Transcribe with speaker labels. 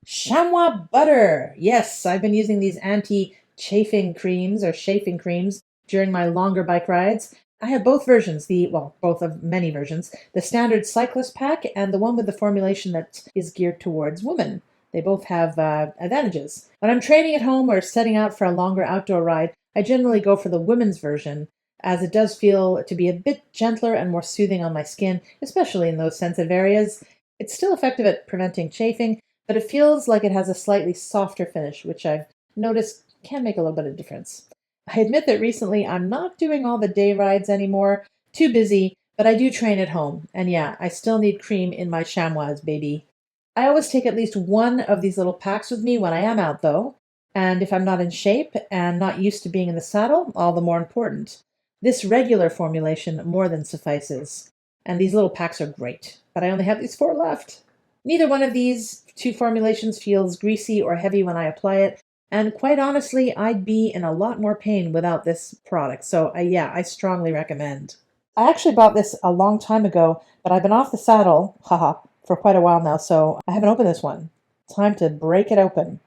Speaker 1: Chamois Butt'r. Yes, I've been using these anti-chafing creams or chafing creams during my longer bike rides. I have both versions, both of many versions, the standard cyclist pack and the one with the formulation that is geared towards women. They both have advantages. When I'm training at home or setting out for a longer outdoor ride, I generally go for the women's version, as it does feel to be a bit gentler and more soothing on my skin, especially in those sensitive areas. It's still effective at preventing chafing, but it feels like it has a slightly softer finish, which I've noticed can make a little bit of difference. I admit that recently I'm not doing all the day rides anymore, too busy, but I do train at home. And yeah, I still need cream in my chamois, baby. I always take at least one of these little packs with me when I am out, though. And if I'm not in shape and not used to being in the saddle, all the more important. This regular formulation more than suffices. And these little packs are great, but I only have these 4 left. Neither one of these 2 formulations feels greasy or heavy when I apply it, and quite honestly, I'd be in a lot more pain without this product, so yeah, I strongly recommend. I actually bought this a long time ago, but I've been off the saddle, for quite a while now, so I haven't opened this one. Time to break it open.